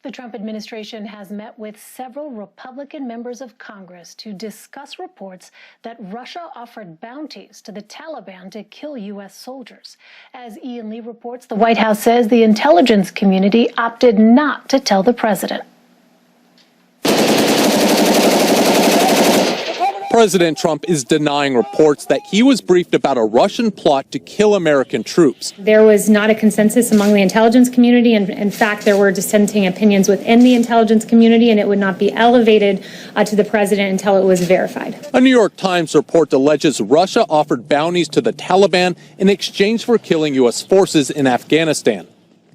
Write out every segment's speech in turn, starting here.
The Trump administration has met with several Republican members of Congress to discuss reports that Russia offered bounties to the Taliban to kill U.S. soldiers. As Ian Lee reports, the White House says the intelligence community opted not to tell the president. President Trump is denying reports that he was briefed about a Russian plot to kill American troops. There was not a consensus among the intelligence community, and in fact, there were dissenting opinions within the intelligence community, and it would not be elevated to the president until it was verified. A New York Times report alleges Russia offered bounties to the Taliban in exchange for killing U.S. forces in Afghanistan.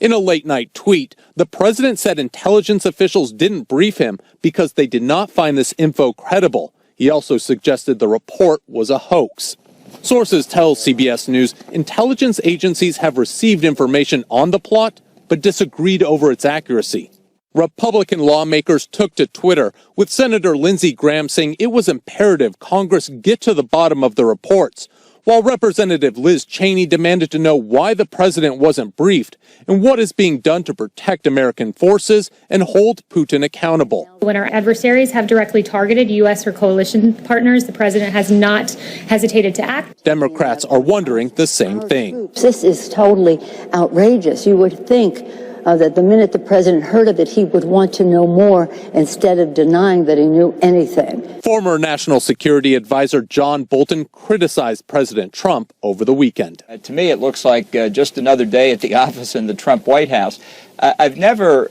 In a late-night tweet, the president said intelligence officials didn't brief him because they did not find this info credible. He also suggested the report was a hoax. Sources tell CBS News intelligence agencies have received information on the plot, but disagreed over its accuracy. Republican lawmakers took to Twitter, with Senator Lindsey Graham saying it was imperative Congress get to the bottom of the reports, while Representative Liz Cheney demanded to know why the president wasn't briefed and what is being done to protect American forces and hold Putin accountable. When our adversaries have directly targeted U.S. or coalition partners, the president has not hesitated to act. Democrats are wondering the same thing. This is totally outrageous. You would think that the minute the president heard of it, he would want to know more instead of denying that he knew anything. Former National Security Advisor John Bolton criticized President Trump over the weekend. To me, it looks like just another day at the office in the Trump White House. I've never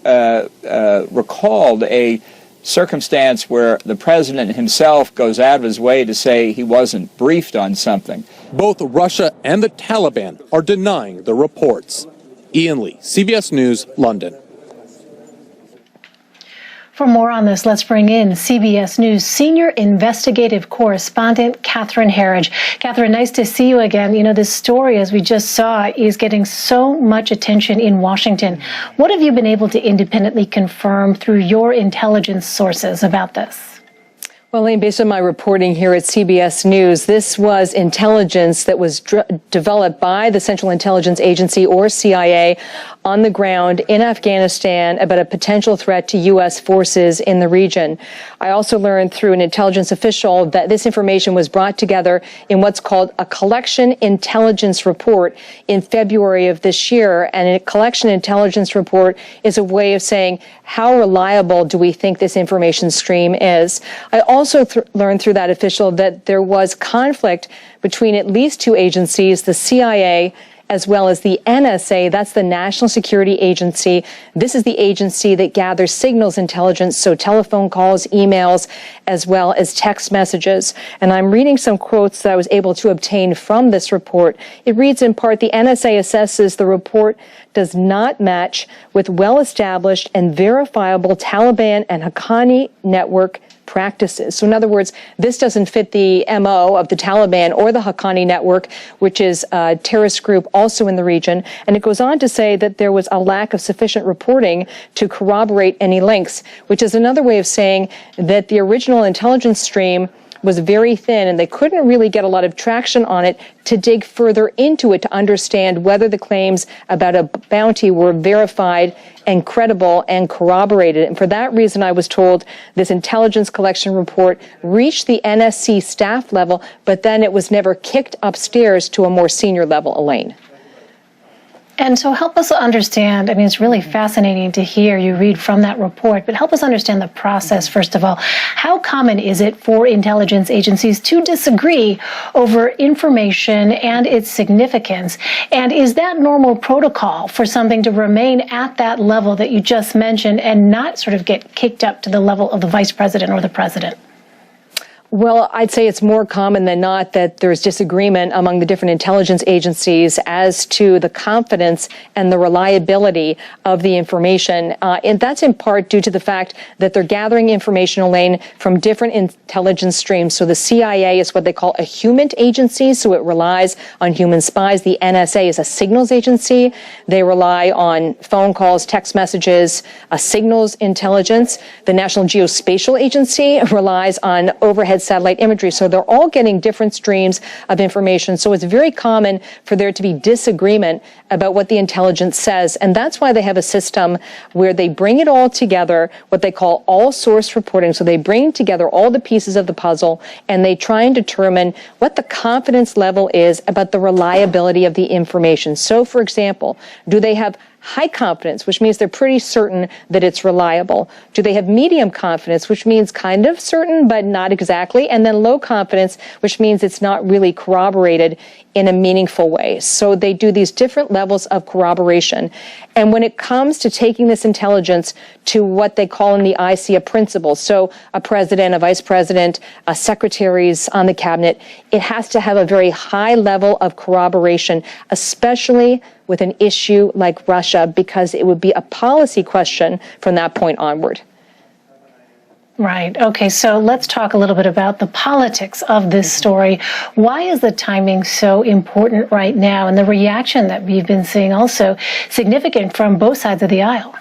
recalled a circumstance where the president himself goes out of his way to say he wasn't briefed on something. Both Russia and the Taliban are denying the reports. Ian Lee, CBS News, London. For more on this, let's bring in CBS News senior investigative correspondent Catherine Herridge. Catherine, nice to see you again. You know, this story, as we just saw, is getting so much attention in Washington. What have you been able to independently confirm through your intelligence sources about this? Well, Elaine, based on my reporting here at CBS News, this was intelligence that was developed by the Central Intelligence Agency, or CIA, on the ground in Afghanistan about a potential threat to U.S. forces in the region. I also learned through an intelligence official that this information was brought together in what's called a collection intelligence report in February of this year. And a collection intelligence report is a way of saying, how reliable do we think this information stream is? I also learned through that official that there was conflict between at least two agencies, the CIA as well as the NSA, that's the National Security Agency. This is the agency that gathers signals intelligence, so telephone calls, emails, as well as text messages. And I'm reading some quotes that I was able to obtain from this report. It reads in part, the NSA assesses the report does not match with well-established and verifiable Taliban and Haqqani network practices. So in other words, this doesn't fit the MO of the Taliban or the Haqqani network, which is a terrorist group also in the region. And it goes on to say that there was a lack of sufficient reporting to corroborate any links, which is another way of saying that the original intelligence stream was very thin and they couldn't really get a lot of traction on it to dig further into it to understand whether the claims about a bounty were verified and credible and corroborated. And for that reason, I was told this intelligence collection report reached the NSC staff level, but then it was never kicked upstairs to a more senior level, Elaine. And so help us understand, I mean, it's really fascinating to hear you read from that report, but help us understand the process, first of all. How common is it for intelligence agencies to disagree over information and its significance? And is that normal protocol for something to remain at that level that you just mentioned and not sort of get kicked up to the level of the vice president or the president? Well, I'd say it's more common than not that there's disagreement among the different intelligence agencies as to the confidence and the reliability of the information. And that's in part due to the fact that they're gathering information, Elaine, from different intelligence streams. So the CIA is what they call a human agency, so it relies on human spies. The NSA is a signals agency. They rely on phone calls, text messages, signals intelligence. The National Geospatial Agency relies on overhead satellite imagery. So they're all getting different streams of information. So it's very common for there to be disagreement about what the intelligence says. And that's why they have a system where they bring it all together, what they call all source reporting. So they bring together all the pieces of the puzzle and they try and determine what the confidence level is about the reliability of the information. So, for example, do they have high confidence, which means they're pretty certain that it's reliable? Do they have medium confidence, which means kind of certain, but not exactly? And then low confidence, which means it's not really corroborated in a meaningful way. So they do these different levels of corroboration. And when it comes to taking this intelligence to what they call in the ICA principles, so a president, a vice president, secretaries on the cabinet, it has to have a very high level of corroboration, especially with an issue like Russia, because it would be a policy question from that point onward. Right. Okay. So let's talk a little bit about the politics of this story. Why is the timing so important right now? And the reaction that we've been seeing also significant from both sides of the aisle.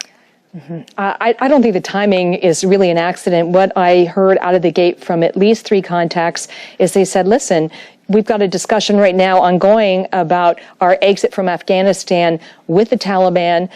I don't think the timing is really an accident. What I heard out of the gate from at least 3 contacts is they said, listen, we've got a discussion right now ongoing about our exit from Afghanistan with the Taliban.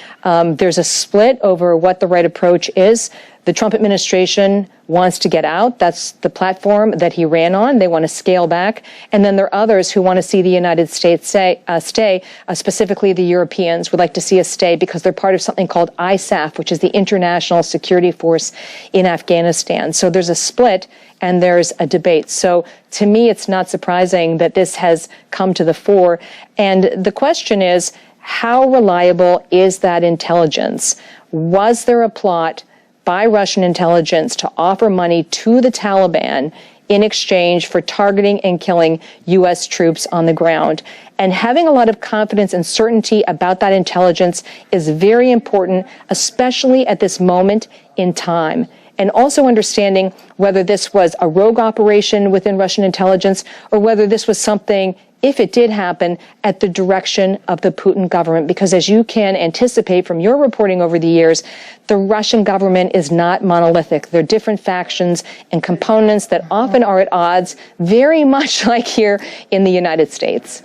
There's a split over what the right approach is. The Trump administration wants to get out. That's the platform that he ran on. They want to scale back. And then there are others who want to see the United States stay, specifically the Europeans would like to see us stay because they're part of something called ISAF, which is the International Security Force in Afghanistan. So there's a split and there's a debate. So to me, it's not surprising that this has come to the fore. And the question is, how reliable is that intelligence? Was there a plot by Russian intelligence to offer money to the Taliban in exchange for targeting and killing U.S. troops on the ground? And having a lot of confidence and certainty about that intelligence is very important, especially at this moment in time. And also understanding whether this was a rogue operation within Russian intelligence or whether this was something, if it did happen, at the direction of the Putin government. Because as you can anticipate from your reporting over the years, the Russian government is not monolithic. There are different factions and components that often are at odds, very much like here in the United States.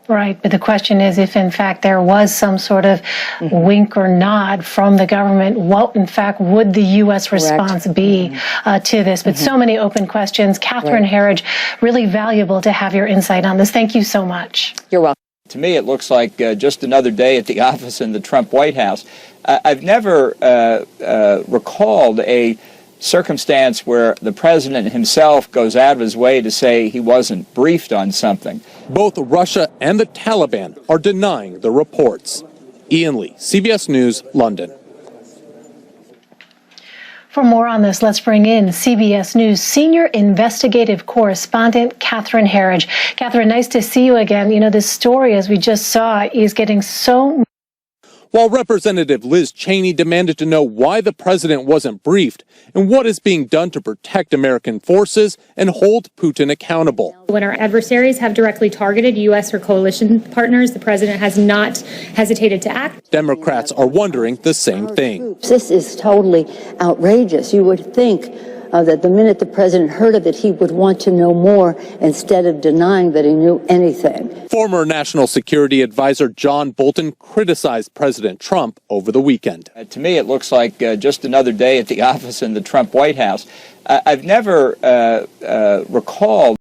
Right. But the question is, if in fact there was some sort of wink or nod from the government, what in fact would the U.S. response be to this? But so many open questions. Catherine Herridge, really valuable to have your insight on this. Thank you so much. You're welcome. To me, it looks like just another day at the office in the Trump White House. I've never recalled a circumstance where the president himself goes out of his way to say he wasn't briefed on something. Both Russia and the Taliban are denying the reports. Ian Lee, CBS News, London. For more on this, let's bring in CBS News senior investigative correspondent Catherine Herridge. Catherine, nice to see you again. You know, this story, as we just saw, is getting so... While Representative Liz Cheney demanded to know why the president wasn't briefed and what is being done to protect American forces and hold Putin accountable. When our adversaries have directly targeted U.S. or coalition partners, the president has not hesitated to act. Democrats are wondering the same thing. This is totally outrageous. You would think that the minute the president heard of it, he would want to know more instead of denying that he knew anything. Former National Security Advisor John Bolton criticized President Trump over the weekend. To me, it looks like just another day at the office in the Trump White House. I've never recalled